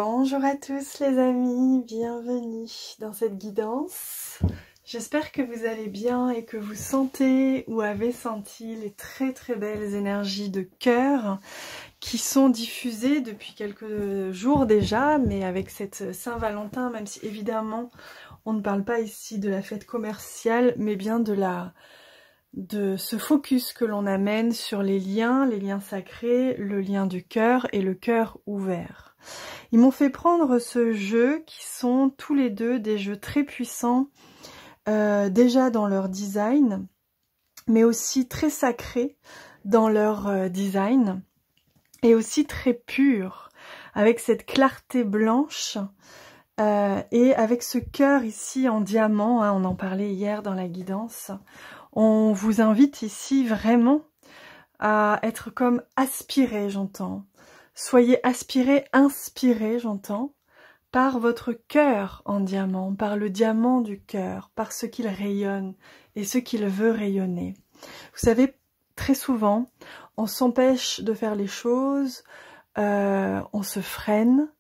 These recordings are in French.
Bonjour à tous les amis, bienvenue dans cette guidance. J'espère que vous allez bien et que vous sentez ou avez senti les très belles énergies de cœur qui sont diffusées depuis quelques jours déjà, mais avec cette Saint-Valentin, même si évidemment on ne parle pas ici de la fête commerciale, mais bien de ce focus que l'on amène sur les liens sacrés, le lien du cœur et le cœur ouvert. Ils m'ont fait prendre ce jeu qui sont tous les deux des jeux très puissants, déjà dans leur design, mais aussi très sacrés dans leur design, et aussi très purs, avec cette clarté blanche, et avec ce cœur ici en diamant, hein, on en parlait hier dans la guidance. On vous invite ici vraiment à être comme aspiré, j'entends. Soyez aspiré, inspiré, j'entends, par votre cœur en diamant, par le diamant du cœur, par ce qu'il rayonne et ce qu'il veut rayonner. Vous savez, très souvent, on s'empêche de faire les choses, on se freine,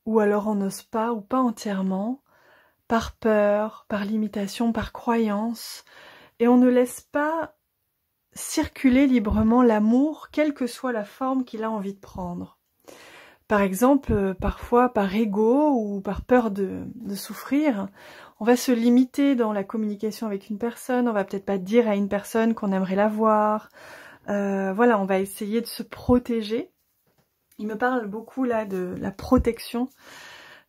ou alors on n'ose pas, ou pas entièrement, par peur, par limitation, par croyance, et on ne laisse pas circuler librement l'amour, quelle que soit la forme qu'il a envie de prendre. Par exemple, parfois par ego ou par peur de souffrir, on va se limiter dans la communication avec une personne, on va peut-être pas dire à une personne qu'on aimerait la voir. Voilà, on va essayer de se protéger. Il me parle beaucoup là de la protection.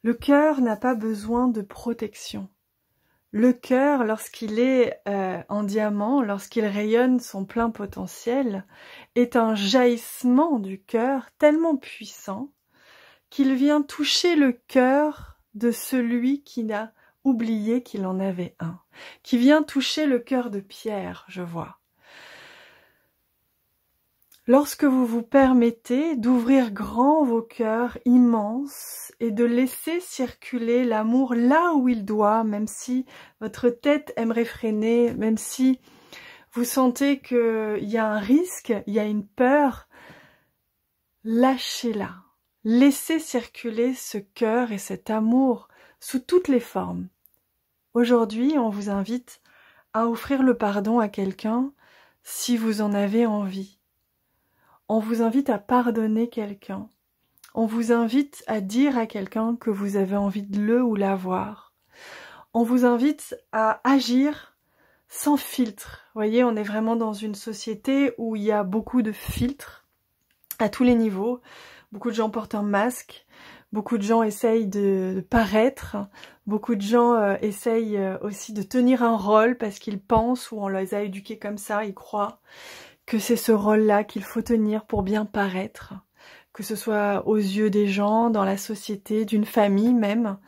Le cœur n'a pas besoin de protection. Le cœur, lorsqu'il est en diamant, lorsqu'il rayonne son plein potentiel, est un jaillissement du cœur tellement puissant qu'il vient toucher le cœur de celui qui n'a oublié qu'il en avait un, qui vient toucher le cœur de Pierre, je vois. Lorsque vous vous permettez d'ouvrir grand vos cœurs immenses et de laisser circuler l'amour là où il doit, même si votre tête aimerait freiner, même si vous sentez qu'il y a un risque, il y a une peur, lâchez-la. Laissez circuler ce cœur et cet amour sous toutes les formes. Aujourd'hui, on vous invite à offrir le pardon à quelqu'un si vous en avez envie. On vous invite à pardonner quelqu'un. On vous invite à dire à quelqu'un que vous avez envie de le ou la voir. On vous invite à agir sans filtre. Vous voyez, on est vraiment dans une société où il y a beaucoup de filtres à tous les niveaux. Beaucoup de gens portent un masque. Beaucoup de gens essayent de paraître. Beaucoup de gens essayent aussi de tenir un rôle parce qu'ils pensent ou on les a éduqués comme ça, ils croient que c'est ce rôle-là qu'il faut tenir pour bien paraître, que ce soit aux yeux des gens, dans la société, d'une famille même,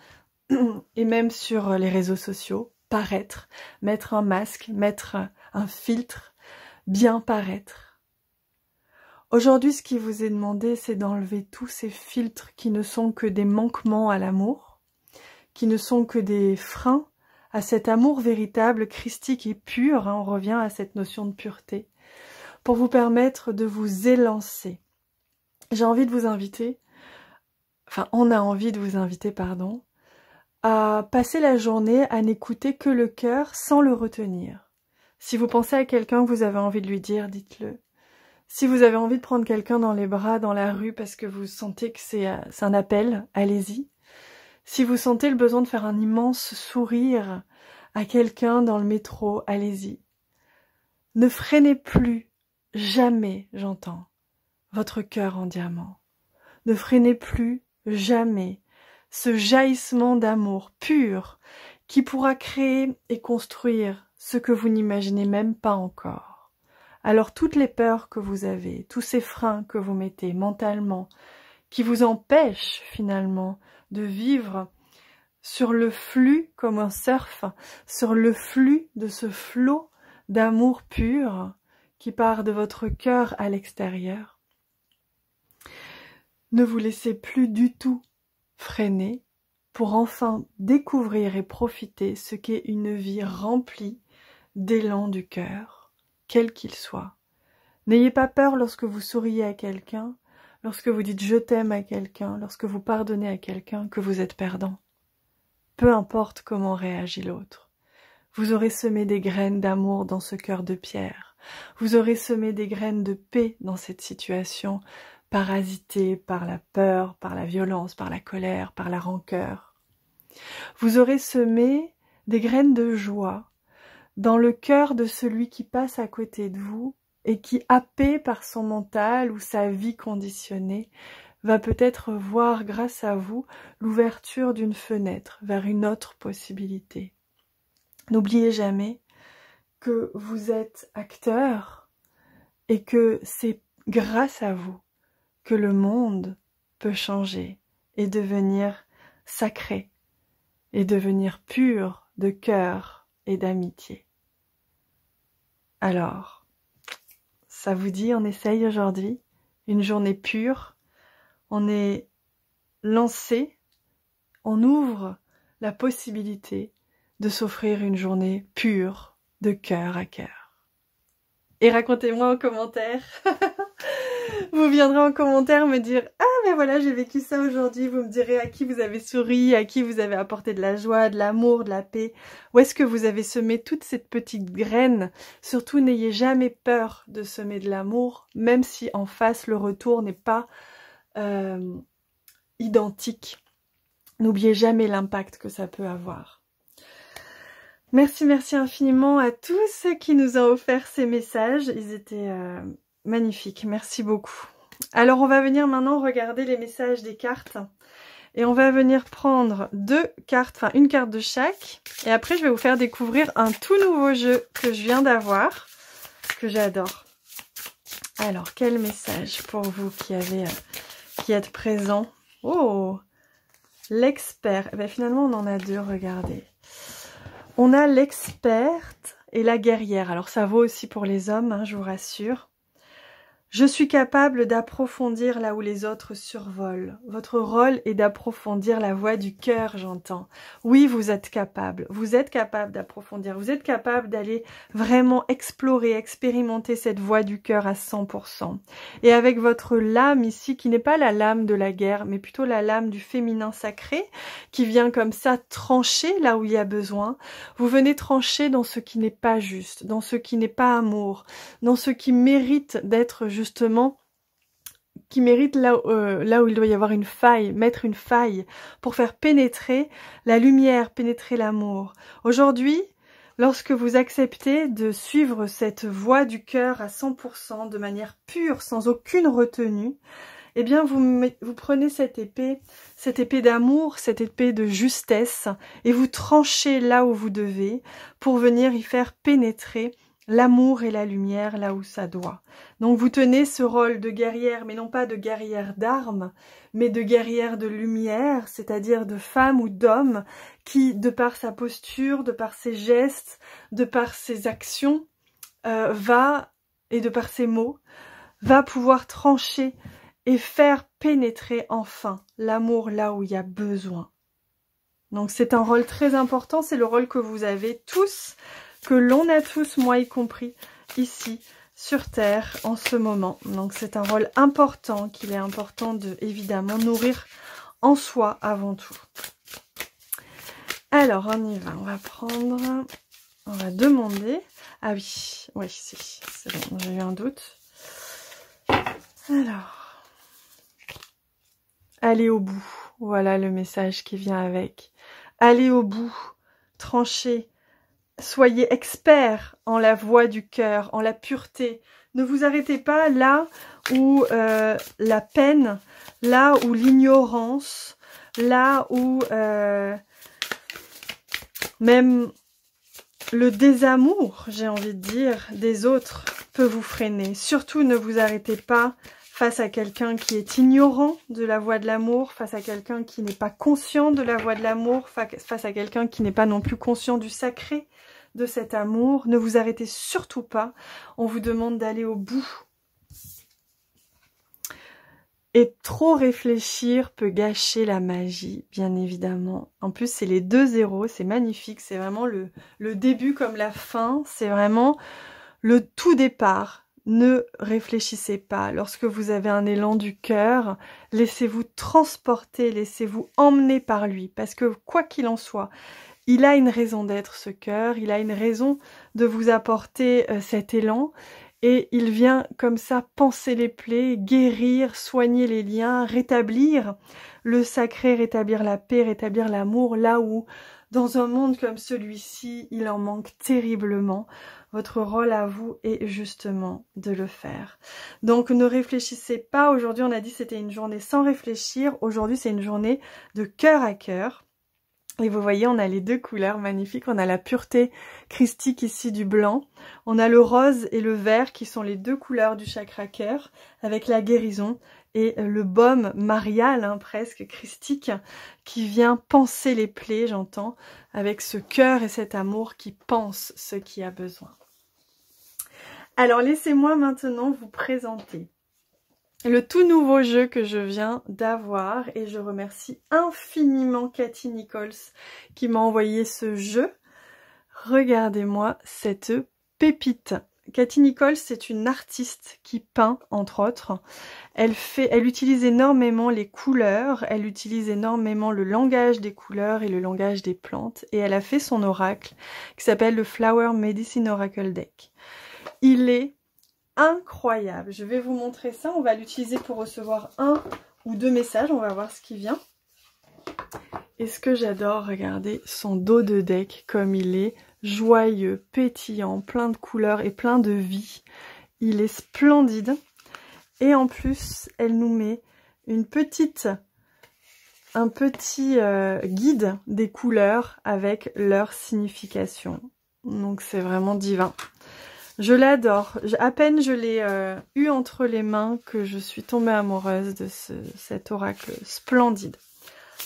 et même sur les réseaux sociaux, paraître, mettre un masque, mettre un filtre, bien paraître. Aujourd'hui, ce qui vous est demandé, c'est d'enlever tous ces filtres qui ne sont que des manquements à l'amour, qui ne sont que des freins à cet amour véritable, christique et pur, hein, on revient à cette notion de pureté, pour vous permettre de vous élancer. J'ai envie de vous inviter, enfin on a envie de vous inviter, pardon, à passer la journée à n'écouter que le cœur sans le retenir. Si vous pensez à quelqu'un que vous avez envie de lui dire, dites-le. Si vous avez envie de prendre quelqu'un dans les bras, dans la rue, parce que vous sentez que c'est un appel, allez-y. Si vous sentez le besoin de faire un immense sourire à quelqu'un dans le métro, allez-y. Ne freinez plus. Jamais, j'entends, votre cœur en diamant. Ne freinez plus jamais ce jaillissement d'amour pur qui pourra créer et construire ce que vous n'imaginez même pas encore. Alors toutes les peurs que vous avez, tous ces freins que vous mettez mentalement, qui vous empêchent finalement de vivre sur le flux comme un surf, sur le flux de ce flot d'amour pur, qui part de votre cœur à l'extérieur. Ne vous laissez plus du tout freiner pour enfin découvrir et profiter ce qu'est une vie remplie d'élan du cœur, quel qu'il soit. N'ayez pas peur lorsque vous souriez à quelqu'un, lorsque vous dites je t'aime à quelqu'un, lorsque vous pardonnez à quelqu'un, que vous êtes perdant. Peu importe comment réagit l'autre. Vous aurez semé des graines d'amour dans ce cœur de pierre. Vous aurez semé des graines de paix dans cette situation, parasitée par la peur, par la violence, par la colère, par la rancœur. Vous aurez semé des graines de joie dans le cœur de celui qui passe à côté de vous et qui, happé par son mental ou sa vie conditionnée, va peut-être voir grâce à vous l'ouverture d'une fenêtre vers une autre possibilité. N'oubliez jamais que vous êtes acteur et que c'est grâce à vous que le monde peut changer et devenir sacré et devenir pur de cœur et d'amitié. Alors, ça vous dit, on essaye aujourd'hui une journée pure, on est lancé, on ouvre la possibilité de s'offrir une journée pure de cœur à cœur. Et racontez-moi en commentaire. Vous viendrez en commentaire me dire « Ah ben voilà, j'ai vécu ça aujourd'hui ». Vous me direz à qui vous avez souri, à qui vous avez apporté de la joie, de l'amour, de la paix. Où est-ce que vous avez semé toute cette petite graine. Surtout, n'ayez jamais peur de semer de l'amour, même si en face, le retour n'est pas identique. N'oubliez jamais l'impact que ça peut avoir. Merci infiniment à tous ceux qui nous ont offert ces messages. Ils étaient magnifiques. Merci beaucoup. Alors, on va venir maintenant regarder les messages des cartes. Et on va venir prendre deux cartes, enfin une carte de chaque. Et après, je vais vous faire découvrir un tout nouveau jeu que je viens d'avoir, que j'adore. Alors, quel message pour vous qui êtes présents? Oh, l'expert. Eh bien, finalement, on en a deux, regardez. On a l'experte et la guerrière. Alors, ça vaut aussi pour les hommes, hein, je vous rassure. Je suis capable d'approfondir là où les autres survolent. Votre rôle est d'approfondir la voie du cœur, j'entends. Oui, vous êtes capable d'approfondir. Vous êtes capable d'aller vraiment explorer, expérimenter cette voie du cœur à 100%. Et avec votre lame ici, qui n'est pas la lame de la guerre, mais plutôt la lame du féminin sacré, qui vient comme ça trancher là où il y a besoin, vous venez trancher dans ce qui n'est pas juste, dans ce qui n'est pas amour, dans ce qui mérite d'être justement, qui mérite là où il doit y avoir une faille, mettre une faille pour faire pénétrer la lumière, pénétrer l'amour. Aujourd'hui, lorsque vous acceptez de suivre cette voie du cœur à 100%, de manière pure, sans aucune retenue, eh bien vous prenez cette épée d'amour, cette épée de justesse, et vous tranchez là où vous devez pour venir y faire pénétrer l'amour et la lumière là où ça doit. Donc vous tenez ce rôle de guerrière, mais non pas de guerrière d'armes, mais de guerrière de lumière, c'est-à-dire de femme ou d'homme qui, de par sa posture, de par ses gestes, de par ses actions, et de par ses mots, va pouvoir trancher et faire pénétrer enfin l'amour là où il y a besoin. Donc c'est un rôle très important, c'est le rôle que vous avez tous, que l'on a tous, moi y compris, ici, sur Terre, en ce moment. Donc c'est un rôle important, qu'il est important de, évidemment, nourrir en soi avant tout. Alors, on y va, on va demander... Ah oui, si, c'est bon, j'ai eu un doute. Alors, allez au bout, voilà le message qui vient avec. Allez au bout, tranchez. Soyez expert en la voie du cœur, en la pureté. Ne vous arrêtez pas là où la peine, là où l'ignorance, là où même le désamour, j'ai envie de dire, des autres peut vous freiner. Surtout ne vous arrêtez pas face à quelqu'un qui est ignorant de la voie de l'amour, face à quelqu'un qui n'est pas conscient de la voie de l'amour, face à quelqu'un qui n'est pas non plus conscient du sacré de cet amour. Ne vous arrêtez surtout pas. On vous demande d'aller au bout. Et trop réfléchir peut gâcher la magie, bien évidemment. En plus, c'est les 2 zéros, c'est magnifique. C'est vraiment le début comme la fin. C'est vraiment le tout départ Ne réfléchissez pas. Lorsque vous avez un élan du cœur, laissez-vous transporter, laissez-vous emmener par lui. Parce que quoi qu'il en soit, il a une raison d'être ce cœur, il a une raison de vous apporter cet élan. Et il vient comme ça panser les plaies, guérir, soigner les liens, rétablir le sacré, rétablir la paix, rétablir l'amour, là où, dans un monde comme celui-ci, il en manque terriblement. Votre rôle à vous est justement de le faire. Donc ne réfléchissez pas. Aujourd'hui, on a dit que c'était une journée sans réfléchir. Aujourd'hui, c'est une journée de cœur à cœur. Et vous voyez, on a les deux couleurs magnifiques. On a la pureté christique ici du blanc. On a le rose et le vert qui sont les deux couleurs du chakra cœur avec la guérison et le baume marial, hein, presque christique, qui vient panser les plaies, j'entends, avec ce cœur et cet amour qui pense ce qui a besoin. Alors, laissez-moi maintenant vous présenter le tout nouveau jeu que je viens d'avoir et je remercie infiniment Cathy Nichols qui m'a envoyé ce jeu. Regardez-moi cette pépite. Cathy Nichols, c'est une artiste qui peint, entre autres. Elle utilise énormément les couleurs, elle utilise énormément le langage des couleurs et le langage des plantes. Et elle a fait son oracle qui s'appelle le Flower Medicine Oracle Deck. Il est incroyable. Je vais vous montrer ça. On va l'utiliser pour recevoir 1 ou 2 messages. On va voir ce qui vient. Et ce que j'adore, regardez son dos de deck comme il est joyeux, pétillant, plein de couleurs et plein de vie. Il est splendide. Et en plus, elle nous met un petit guide des couleurs avec leur signification. Donc c'est vraiment divin. Je l'adore. À peine je l'ai eu entre les mains que je suis tombée amoureuse de cet oracle splendide.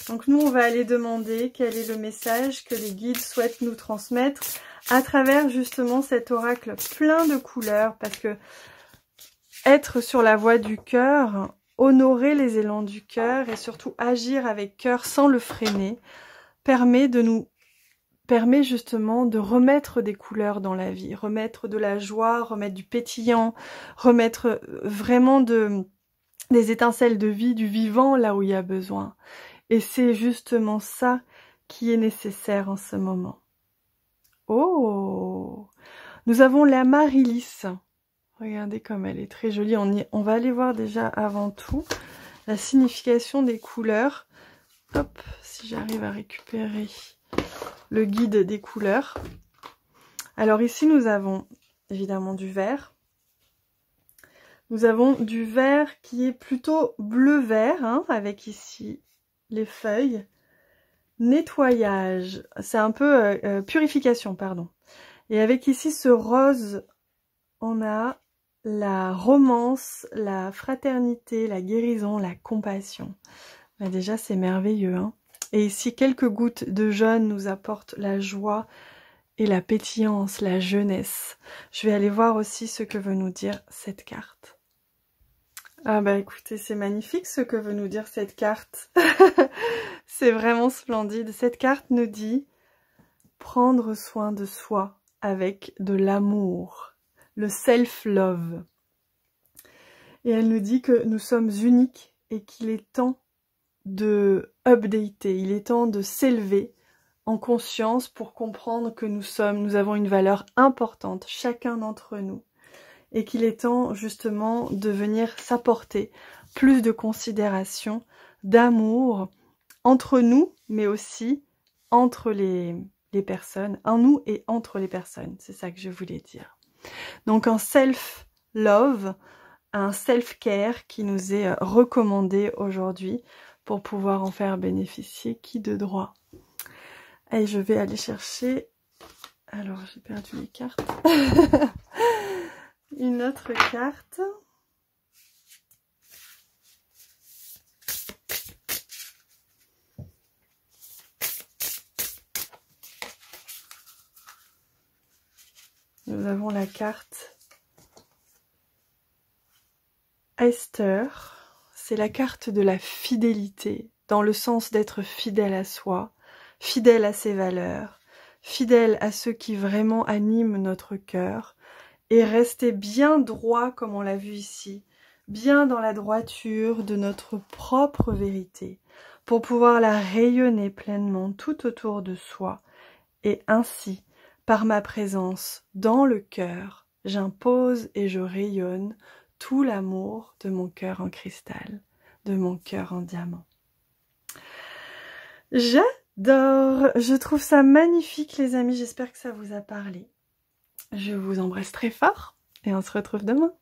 Donc nous, on va aller demander quel est le message que les guides souhaitent nous transmettre à travers justement cet oracle plein de couleurs. Parce que être sur la voie du cœur, honorer les élans du cœur et surtout agir avec cœur sans le freiner, permet justement de remettre des couleurs dans la vie, remettre de la joie, remettre du pétillant, remettre vraiment des étincelles de vie, du vivant là où il y a besoin. Et c'est justement ça qui est nécessaire en ce moment. Oh! Nous avons la Marilis. Regardez comme elle est très jolie. On va aller voir déjà avant tout la signification des couleurs. Hop, si j'arrive à récupérer le guide des couleurs. Alors ici, nous avons évidemment du vert. Nous avons du vert qui est plutôt bleu-vert, hein, avec ici les feuilles. Nettoyage, c'est un peu purification, pardon. Et avec ici ce rose, on a la romance, la fraternité, la guérison, la compassion. Bah déjà, c'est merveilleux, hein. Et ici, quelques gouttes de jaune nous apportent la joie et la pétillance, la jeunesse. Je vais aller voir aussi ce que veut nous dire cette carte. Ah bah écoutez, c'est magnifique ce que veut nous dire cette carte. C'est vraiment splendide. Cette carte nous dit prendre soin de soi avec de l'amour, le self-love. Et elle nous dit que nous sommes uniques et qu'il est temps de updater, il est temps de s'élever en conscience pour comprendre que nous avons une valeur importante, chacun d'entre nous. Et qu'il est temps justement de venir s'apporter plus de considération, d'amour entre nous, mais aussi entre les personnes, en nous et entre les personnes, c'est ça que je voulais dire. Donc un self-love, un self-care qui nous est recommandé aujourd'hui pour pouvoir en faire bénéficier qui de droit. Et je vais aller chercher, alors j'ai perdu les cartes, une autre carte. Nous avons la carte Esther. C'est la carte de la fidélité, dans le sens d'être fidèle à soi, fidèle à ses valeurs, fidèle à ceux qui vraiment animent notre cœur, et rester bien droit comme on l'a vu ici, bien dans la droiture de notre propre vérité, pour pouvoir la rayonner pleinement tout autour de soi. Et ainsi, par ma présence dans le cœur, j'impose et je rayonne tout l'amour de mon cœur en cristal, de mon cœur en diamant. J'adore, je trouve ça magnifique les amis, j'espère que ça vous a parlé. Je vous embrasse très fort et on se retrouve demain.